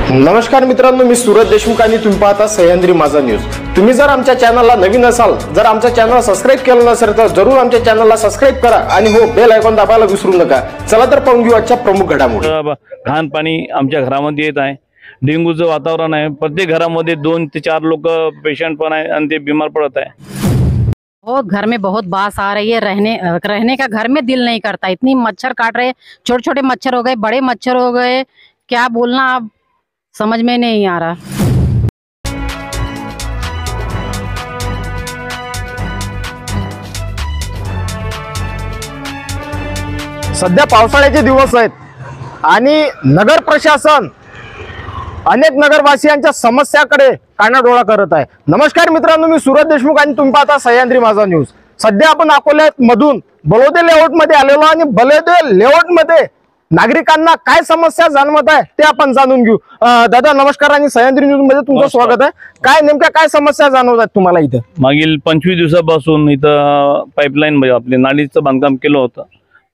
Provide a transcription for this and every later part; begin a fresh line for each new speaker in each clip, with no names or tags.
नमस्कार मित्रांनो, मी सूरज देशमुख आणि तुम्ही पाहता सह्याद्री माझा न्यूज। तुम्ही जर आमच्या चॅनलला नवीन असाल, जर आमच्या चॅनलला सबस्क्राइब केलं नसेल तर जरूर आमच्या चॅनलला सबस्क्राइब करा आणि हो बेल आयकॉन दाबायला विसरू नका। चला तर पाहून घेऊ आजच्या प्रमुख घडामोडी।
घाण पाणी आमच्या घरामध्ये येत आहे, डेंग्यूचं वातावरण आहे, प्रत्येक घरामध्ये 2 ते 4 लोक पेशंट पण आहे आणि ते बीमार पडत आहे।
बहुत घर में बहुत बास आ रही है, रहने का घर में दिल नहीं करता। इतनी मच्छर काट रहे, छोटे छोटे मच्छर हो गए, बड़े मच्छर हो गए, क्या बोलना अब समझ में नहीं आ रहा।
सध्या पावसाळ्याचे दिवस आहेत आणि नगर प्रशासन अनेक नगरवासियांच्या समस्याकडे कानाडोळा करत आहे। नमस्कार मित्रांनो, मी सूरज देशमुख आणि तुम्ही पाहता सह्याद्री माझा न्यूज। सध्या आपण अकोल्यात मधून बलोदे लेआउट मध्ये आलेलो आणि बलोदे लेआउट मध्ये नागरिकांना काय समस्या जाणवत आहे ते आपण जाणून घेऊ। दादा नमस्कार आणि सह्याद्री न्यूज मध्ये तुमचं स्वागत आहे। काय नेमक्या काय समस्या जाणवत आहेत तुम्हाला इथे?
मागील 25 दिवसापासून इथं पाईपलाईन म्हणजे आपले नालीचं बांधकाम केलं होतं,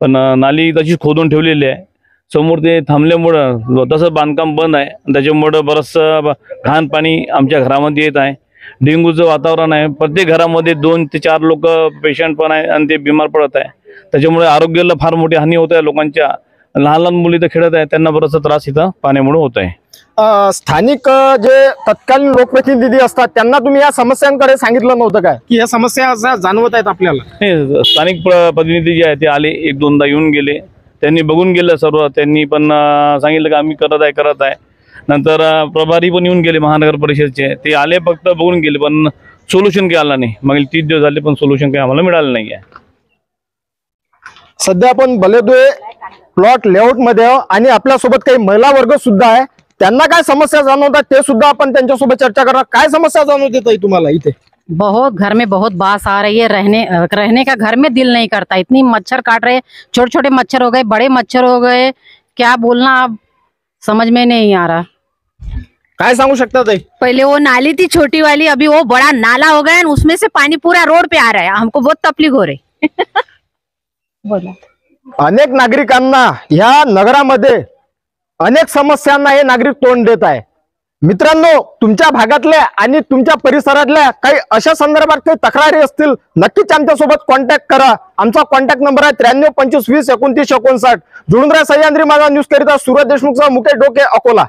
पण नाली तशीच खोदून ठेवलेली आहे। समोर ते थांबल्यामुळं तसं बांधकाम बंद आहे, त्याच्यामुळं बरंचसं घाण पाणी आमच्या घरामध्ये येत आहे। डेंग्यूचं वातावरण आहे, प्रत्येक घरामध्ये 2 ते 4 लोक पेशंट पण आहे आणि ते बीमार पडत आहे। त्याच्यामुळे आरोग्याला फार मोठी हानी होत आहे लोकांच्या। लहान लहान मुली तर खेळत आहेत, त्यांना बराचसा त्रास इथं पाण्यामुळे होत आहे।
स्थानिक जे तत्कालीन लोकप्रतिनिधी असतात त्यांना तुम्ही या समस्यांकडे सांगितलं नव्हतं काय की या समस्या जाणवत आहेत आपल्याला?
हे स्थानिक प्रतिनिधी जे आहे ते आले, 1-2दा येऊन गेले, त्यांनी बघून गेलं सर्व। त्यांनी पण सांगितलं की आम्ही करत आहे। नंतर प्रभारी पण येऊन गेले महानगर परिषदेचे, ते आले फक्त बघून गेले, पण सोल्युशन काही आलं नाही। मागील 30 दिवस झाले पण सोल्युशन काही आम्हाला मिळालं नाही आहे।
सध्या आपण बलोदे प्लॉट लेआउट मध्ये आणि आपल्या सोबत काही महिला वर्ग सुद्धा आहे, त्यांना काय समस्या जाणवतात ते सुद्धा आपण त्यांच्यासोबत चर्चा करणार। काय समस्या जाणवत येत तुम्हाला इथे?
बहुत घर में बहुत बास आ रही है, रहने का घर में दिल नहीं करता। इतनी मच्छर काट रहे, छोटे छोटे मच्छर हो गए, बड़े मच्छर हो गए, क्या बोलना अब समझ में नहीं आ रहा।
काय सांगू शकता ताई?
पहले वो नाली थी छोटी वाली, अभी वो बड़ा नाला हो गया है, उसमें से पानी पूरा रोड पे आ रहा है। हमको बहुत तकलीफ हो रही। बोला
अनेक नागरिकांना या नगरामध्ये अनेक समस्यांना हे नागरिक तोंड देत आहे। मित्रांनो, तुमच्या भागातल्या आणि तुमच्या परिसरातल्या काही अशा संदर्भात काही तक्रारी असतील, नक्कीच आमच्यासोबत कॉन्टॅक्ट करा। आमचा कॉन्टॅक्ट नंबर आहे 93 25 20 29 59। जुळून राहा सह्याद्री माझा न्यूज करिता सूरज देशमुखचा मुकेश डोके, अकोला।